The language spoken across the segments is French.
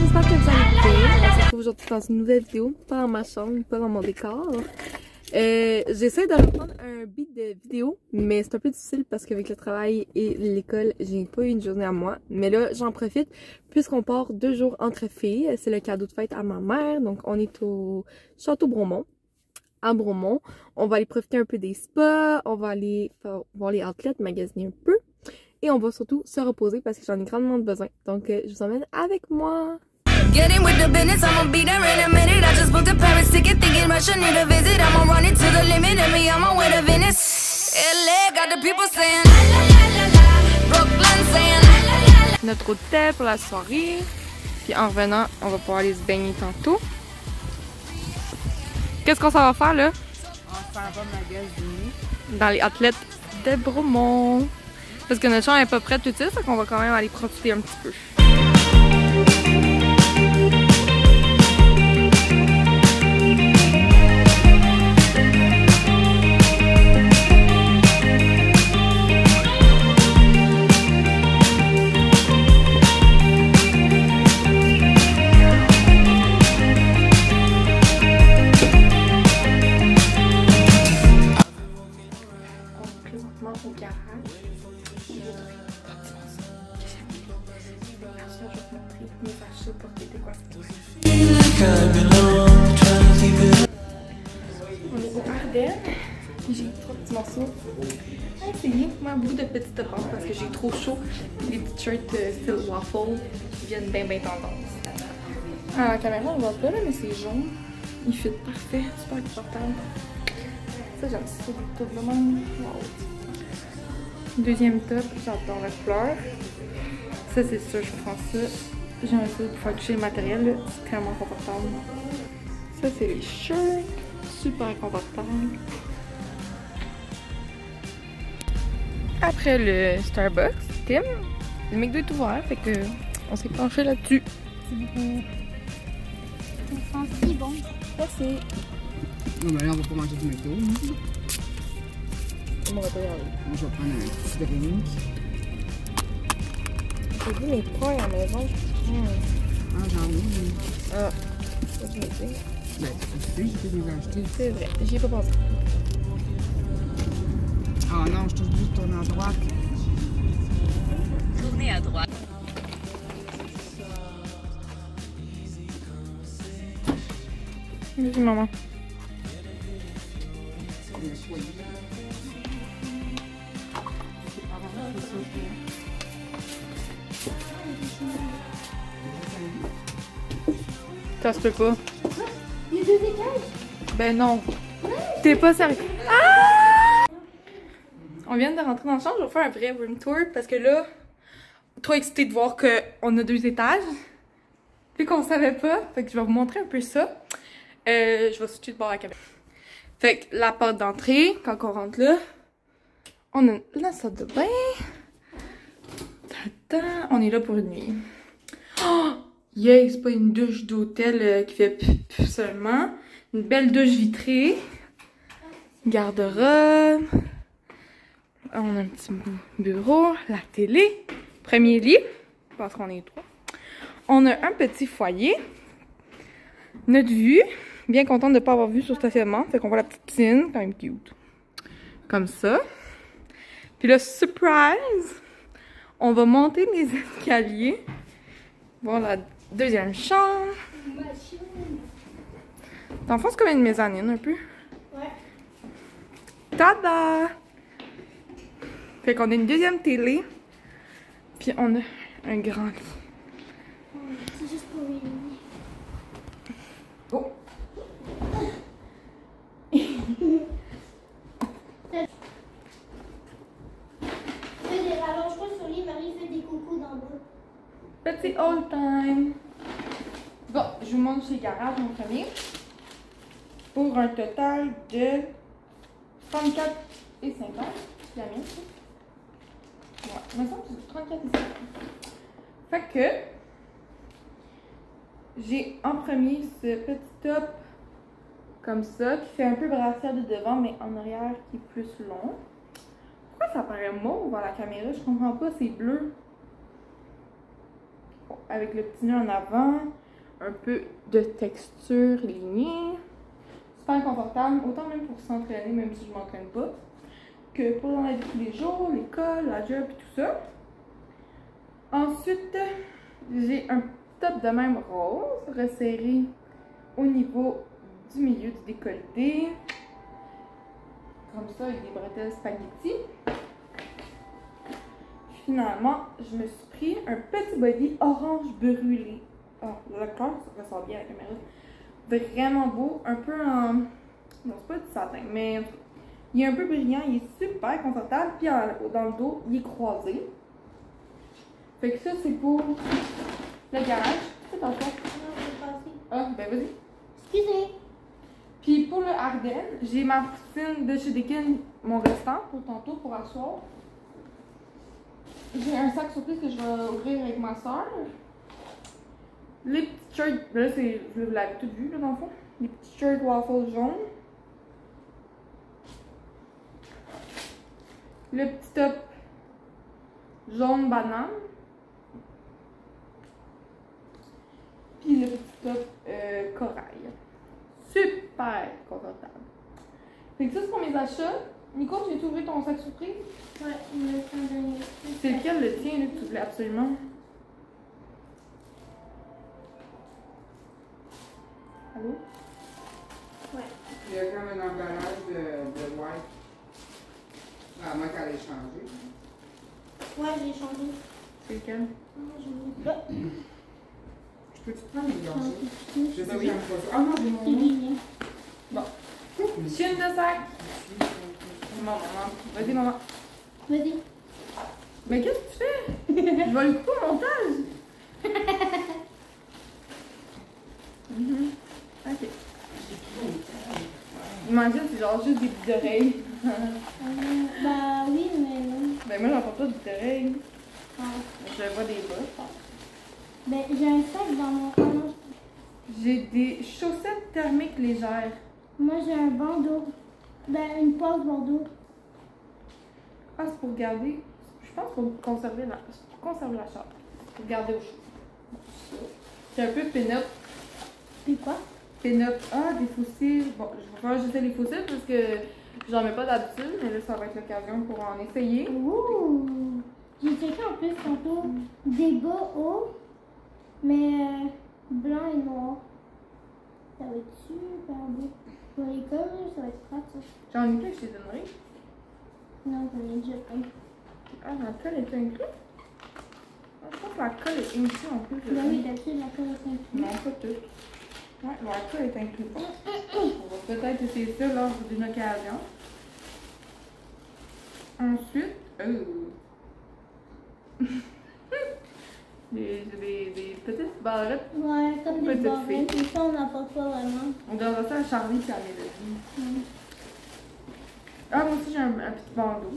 j'espère que vous allez bien. On se retrouve aujourd'hui dans une nouvelle vidéo, pas dans ma chambre, pas dans mon décor. J'essaie de reprendre un beat de vidéo, mais c'est un peu difficile parce qu'avec le travail et l'école, j'ai pas eu une journée à moi. Mais là, j'en profite puisqu'on part 2 jours entre filles. C'est le cadeau de fête à ma mère, donc on est au Château Bromont. À Bromont, on va aller profiter un peu des spas, on va aller voir les outlets, magasiner un peu. Et on va surtout se reposer parce que j'en ai grandement besoin. Donc, je vous emmène avec moi. Getting with the business, I'ma be there in a minute. I just booked a Paris ticket, thinking Russia need a visit. I'ma run it to the limit, and me on my way to Venice. LA got the people saying, la la la la la. Brooklyn saying, la la la la. Notre hôtel pour la soirée. Puis en revenant, on va pouvoir aller se baigner tantôt. Qu'est-ce qu'on s'en va faire là? On s'en va magasiner. Dans les outlets de Bromont. Parce que notre chambre n'est pas prête tout de suite, donc on va quand même aller profiter un petit peu. Au garage. Mes achats pour tes décorations. On est au Ardennes. J'ai 3 petits morceaux à essayer. Moi, beaucoup de petites tops parce que j'ai trop chaud. Les t-shirts style waffle viennent bien tendance. Ah, la caméra on voit pas là, mais c'est jaune. Il fit parfait, super confortable. Ça, j'aime ça, des tops vraiment. Wow. Deuxième top, j'adore la couleur. Ça, c'est sûr, je prends ça. J'aime ça pour faire toucher le matériel, là. C'est vraiment confortable. Ça, c'est les shirts. Super confortable. Après le Starbucks, Tim, le McDo est ouvert, fait que on s'est penché là-dessus. Ça sent si bon. Merci. Non, mais là, on va pas manger du McDo. On va pas y aller. Moi, je vais prendre un petit drink. J'ai vu mes points à la maison. Ah, j'en ai. Ah, ça, je me dis. Ben, tu sais, je peux les acheter. C'est vrai, j'y ai pas pensé. Ah non, je t'ai dit de tourner à droite. Tournez à droite. Vas-y, maman. Ça se peut pas. Il y a 2 étages. Ben non. T'es pas sérieux. Ah! On vient de rentrer dans la chambre, je vais faire un vrai room tour parce que là, trop excitée de voir qu'on a 2 étages. Puis qu'on savait pas. Fait que je vais vous montrer un peu ça. Je vais switcher de bord à la caméra. Fait que la porte d'entrée, quand on rentre là, on a la salle de bain. Tata, on est là pour une nuit. Oh! Yeah, c'est pas une douche d'hôtel qui fait puf seulement. Une belle douche vitrée. Garde-robe. On a un petit bureau. La télé. Premier lit. Parce qu'on est 3. On a un petit foyer. Notre vue. Bien contente de ne pas avoir vu sur le stationnement. Fait qu'on voit la petite piscine. Quand même cute. Comme ça. Puis là, surprise! On va monter les escaliers. Voir la deuxième chambre. Dans le fond, c'est comme une mezzanine un peu. Ouais. Tada! Fait qu'on a une deuxième télé. Puis on a un grand lit. C'est juste pour une. Oh! Fais des rallonge-toi sur le lit, Marie fait des coucous dans le dos. Petit all time. Bon, je vous montre chez le garage en premier. Pour un total de 34,50. C'est la mienne, ça? Ouais, il me semble que c'est 34,50. Fait que j'ai en premier ce petit top comme ça, qui fait un peu brassière de devant, mais en arrière qui est plus long. Pourquoi ça paraît mauve à la caméra? Je comprends pas, c'est bleu. Bon, avec le petit nœud en avant, un peu de texture lignée. Super confortable, autant même pour s'entraîner, même si je m'entraîne pas, que pour dans la vie de tous les jours, l'école, la job et tout ça. Ensuite, j'ai un top de même rose, resserré au niveau du milieu du décolleté. Comme ça, avec des bretelles spaghetti. Finalement, je me suis pris un petit body orange brûlé. Oh, le cœur, ça ressort bien à la caméra. Vraiment beau, un peu en... Non, c'est pas du satin, mais il est un peu brillant, il est super confortable. Puis dans le dos, il est croisé. Fait que ça, c'est pour le garage. C'est en fait. Ah, ben vas-y. Excusez. Puis pour le Ardennes, j'ai ma poutine de chez Deakin, mon restant pour tantôt, pour asseoir. J'ai un sac surprise que je vais ouvrir avec ma soeur. Les petites shirts, là c'est, vous l'avez tout vu là dans le fond. Les petits shirts waffles jaunes. Le petit top jaune banane. Puis le petit top corail. Super confortable. Fait que ça c'est pour mes achats. Nico, tu viens ouvrir ton sac surprise? Ouais, il me semble donner. C'est lequel le tien là, que tu voulais absolument? Allô? Ouais. Il y a comme un emballage de white. À moins qu'elle ait changé. Ouais, j'ai changé. C'est lequel? Ah, je ne sais pas. Je peux-tu prendre les gorgées? Je sais Ben que oui. j'aime pas ça. Ah non, j'ai mon C'est nom. mignon. Bon. Chine de sac! Maman, vas-y maman. Vas-y. Mais qu'est-ce que tu fais? Je vais le couper au montage! Mhm. Ok. Imagine, c'est genre juste des boucles d'oreilles. Bah oui, mais non. Ben moi, j'en porte pas de boucles d'oreilles. Ah. Je vois des bas. Ben, j'ai un sac dans mon... Ah non, J'ai des chaussettes thermiques légères. moi j'ai un bandeau. Ben, une passe bandeau. Ah, c'est pour garder. Je pense pour conserver la chaleur. Pour garder au chaud. C'est un peu pin-up. Puis quoi? Pin-up. Ah, des fossiles. Bon, je vais rajouter les fossiles parce que j'en mets pas d'habitude, mais là, ça va être l'occasion pour en essayer. Ouh! J'ai checké en plus tantôt des bas hauts, mais blanc et noir. Ça va être super beau. Pour l'école, ça va être pratique. J'en ai plein que je t'ai donné. Non, j'en ai déjà plein. Ah, la colle est inclue? Ah, je pense que la colle est inclue en plus. Ben oui, d'habitude, la colle est incluse. Non, pas tout. Ouais, la colle est inclue. On va peut-être essayer ça lors d'une occasion. Ensuite, des petites barrettes. Ouais, comme des Petite barrettes. fille. Mais ça, on n'en porte pas vraiment. On donnera ça à Charlie et à Mélodie. Mm. Ah, moi aussi j'ai un petit bandeau.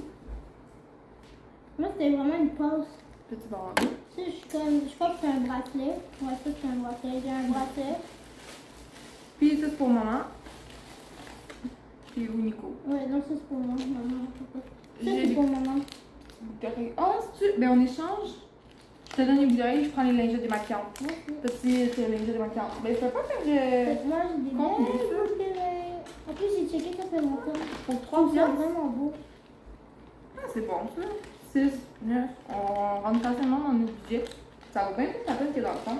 Moi, c'était vraiment une passe. Petit bandeau. Ça, je crois que c'est un bracelet. Ouais, ça, c'est un bracelet. J'ai un bracelet. Puis ça c'est pour maman. Puis où Nico. Ouais, non, ça, c'est pour moi. Maman, je sais pas. Ça, J'ai c'est des pour maman. d'oreilles. Ah, c'est-tu? Ben on échange. Je te donne les boucles d'oreilles, je prends les lingettes démaquillantes. Petit lingettes démaquillantes. Ben je peux pas faire Moi, j'ai des Combien, belles ça? boucles d'oreilles. En plus, j'ai checké, ça fait longtemps. pour Je 3 trouve ça piastres. vraiment beau. Ah, c'est bon ça. 6, 9. On rentre facilement dans nos budgets. Ça vaut bien plus la peine que dans le fond.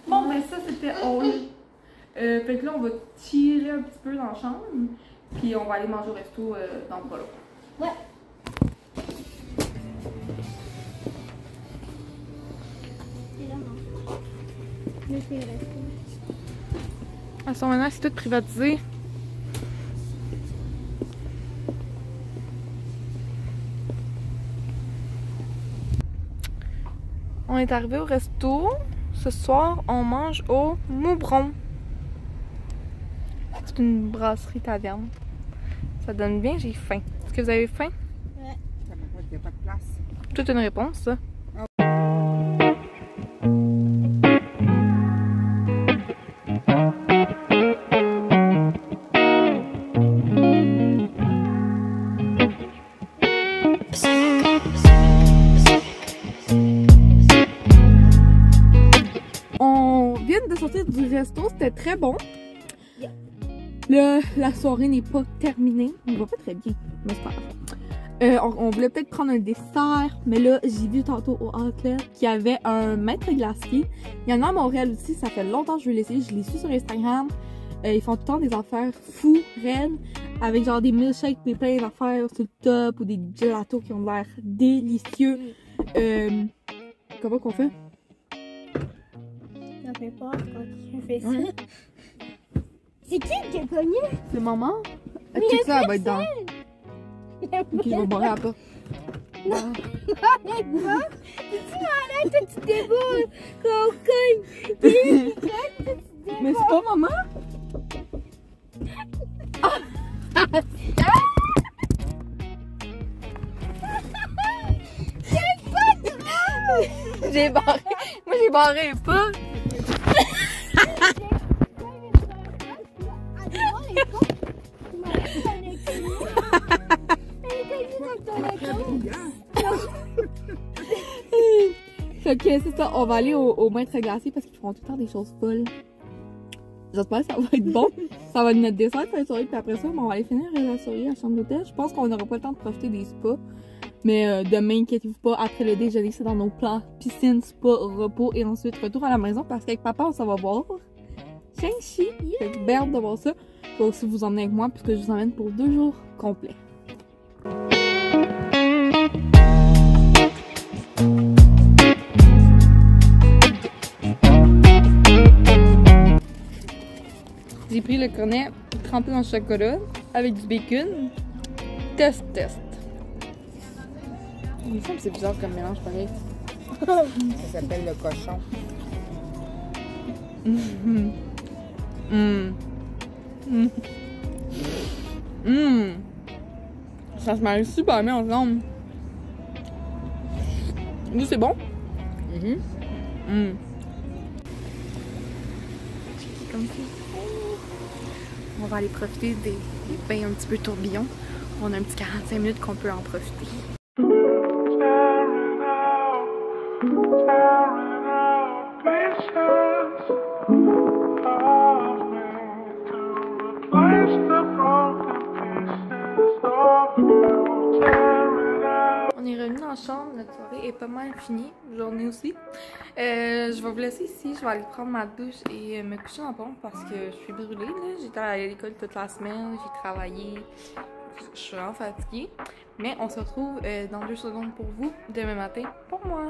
Bon, ben ça c'était all. Fait que là, on va tirer un petit peu dans la chambre. Puis on va aller manger au resto dans le pas long. Ouais. C'est là, non? Mais c'est resté. À ce moment-là, c'est tout privatisé. On est arrivé au resto. Ce soir, on mange au Moubron. C'est une brasserie taverne. Ça donne bien, j'ai faim. Est-ce que vous avez faim? Ouais. Ça va pas, il n'y a pas de place. Toute une réponse, ça. viens de sortir du resto, c'était très bon. Là, la soirée n'est pas terminée. On va pas très bien, mais c'est pas grave. On voulait peut-être prendre un dessert, mais là, j'ai vu tantôt au Outlet qu'il y avait un maître glacier. Il y en a à Montréal aussi, ça fait longtemps que je veux l'essayer. Je l'ai su sur Instagram. Ils font tout le temps des affaires fous, raides, avec genre des milkshakes, des plein d'affaires sur le top, ou des gelatos qui ont l'air délicieux. Comment qu'on fait? Ça fait peur quand tu fais ça. Ouais. C'est qui a cogné? C'est maman? Mais Tout ça, elle va être dans. Il a Ok, je vais boire après. pas. Tu malade, toi tu déboules quand on cogne. Mais c'est pas maman? J'ai barré. Moi j'ai barré pas. Fait que c'est ça, on va aller au maître glacé parce qu'ils font tout le temps des choses folles. J'espère que ça va être bon. Ça va être notre dessert pour la soirée, puis après ça, on va aller finir la soirée à la chambre d'hôtel. Je pense qu'on n'aura pas le temps de profiter des spas. Mais demain, inquiétez-vous pas, après le déjeuner, c'est dans nos plans piscine, spa, repos et ensuite retour à la maison parce qu'avec papa, on s'en va voir Shang-Chi. Fait que bien hâte de voir ça. Je vais aussi vous emmener avec moi puisque je vous emmène pour 2 jours complets. J'ai pris le cornet trempé dans le chocolat avec du bacon. Test. Il me semble que c'est bizarre comme mélange pareil. Ça s'appelle le cochon. Ça se marie super bien ensemble. Nous, c'est bon? Comme ça. On va aller profiter des bains un petit peu tourbillons. On a un petit 45 minutes qu'on peut en profiter. On est revenu dans la chambre, notre soirée est pas mal finie, journée aussi. Je vais vous laisser ici, je vais aller prendre ma douche et me coucher en pompe parce que je suis brûlée. J'étais à l'école toute la semaine, j'ai travaillé, je suis vraiment fatiguée. Mais on se retrouve dans 2 secondes pour vous, demain matin pour moi.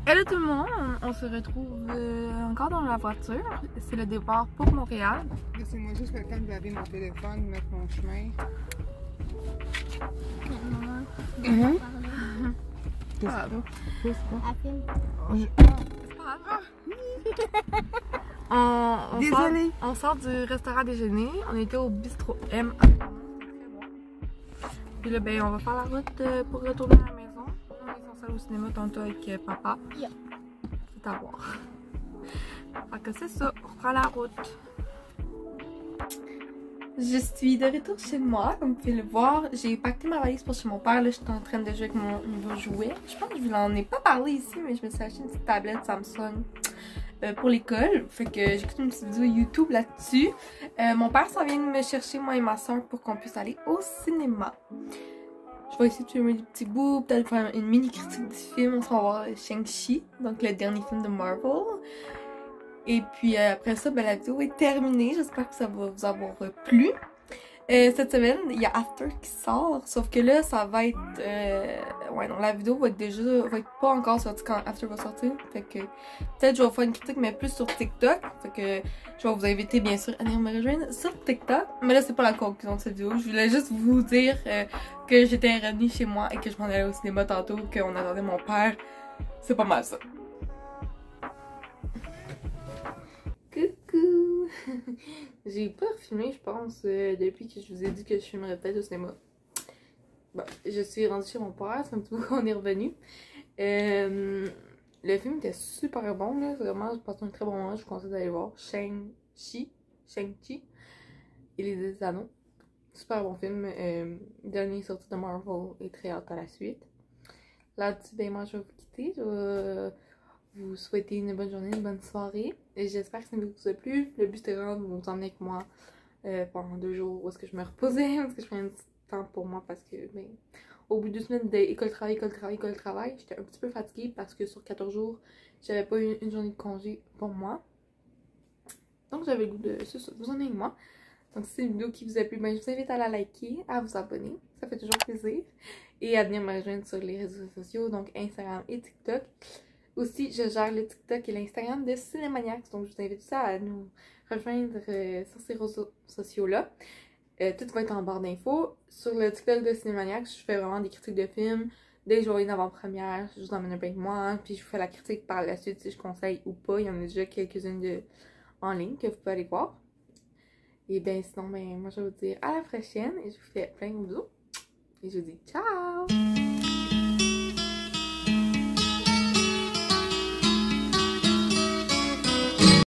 Hello tout le monde, on se retrouve encore dans la voiture. C'est le départ pour Montréal. Laissez-moi juste le temps de laver mon téléphone, mettre mon chemin. On sort du restaurant déjeuner. On était au bistrot M. Puis là, ben, on va faire la route pour retourner à la maison. On est censé aller au cinéma tantôt avec papa. C'est à voir. Fait que c'est ça, on reprend la route. Je suis de retour chez moi, comme vous pouvez le voir. J'ai pacté ma valise pour chez mon père. Là, je suis en train de jouer avec mon nouveau jouet. Je pense que je vous en ai pas parlé ici, mais je me suis acheté une petite tablette Samsung pour l'école. Fait que j'écoute une petite vidéo YouTube là-dessus. Mon père s'en vient de me chercher, moi et ma soeur, pour qu'on puisse aller au cinéma. Je vais essayer de filmer des petits bouts, peut-être faire une mini critique du film. On s'en va voir Shang-Chi, donc le dernier film de Marvel. Et puis après ça, ben, la vidéo est terminée. J'espère que ça va vous avoir plu. Cette semaine, il y a After qui sort. Sauf que là, ça va être... ouais, non, la vidéo va être pas encore sortie quand After va sortir. Fait que peut-être je vais faire une critique, mais plus sur TikTok. Fait que je vais vous inviter, bien sûr, à venir me rejoindre sur TikTok. Mais là, c'est pas la conclusion de cette vidéo. Je voulais juste vous dire que j'étais revenue chez moi et que je m'en allais au cinéma tantôt, qu'on attendait mon père. C'est pas mal ça. Coucou! J'ai pas refilmé, je pense, depuis que je vous ai dit que je filmerais peut-être au cinéma. bon, je suis rendue chez mon père, c'est un petit peu qu'on est revenu. Le film était super bon, là. Vraiment, je passe un très bon moment. Je vous conseille d'aller voir Shang-Chi et les 10 Anneaux. Super bon film. Dernier sorti de Marvel et très hâte à la suite. Là-dessus, ben moi, je vais vous quitter. Je vais vous souhaiter une bonne journée, une bonne soirée. Et j'espère que ça vous a plu. Le but, c'était vraiment de vous emmener avec moi pendant 2 jours où est-ce que je me reposais, où est-ce que je prenais du temps pour moi parce que, ben, au bout de 2 semaines d'école-travail, j'étais un petit peu fatiguée parce que sur 14 jours, j'avais pas eu une journée de congé pour moi. Donc j'avais le goût de vous emmener avec moi. Donc si c'est une vidéo qui vous a plu, ben, je vous invite à la liker, à vous abonner, ça fait toujours plaisir. Et à venir me rejoindre sur les réseaux sociaux, donc Instagram et TikTok. Aussi, je gère le TikTok et l'Instagram de Cinémaniacs, donc je vous invite aussi à nous rejoindre sur ces réseaux sociaux-là. Tout va être en barre d'infos. Sur le TikTok de Cinémaniacs, je fais vraiment des critiques de films, des journées d'avant-première, je vous emmène un peu avec moi, puis je vous fais la critique par la suite si je conseille ou pas. Il y en a déjà quelques-unes en ligne que vous pouvez aller voir. Et bien sinon, ben, moi je vais vous dire à la prochaine et je vous fais plein de bisous. Et je vous dis ciao!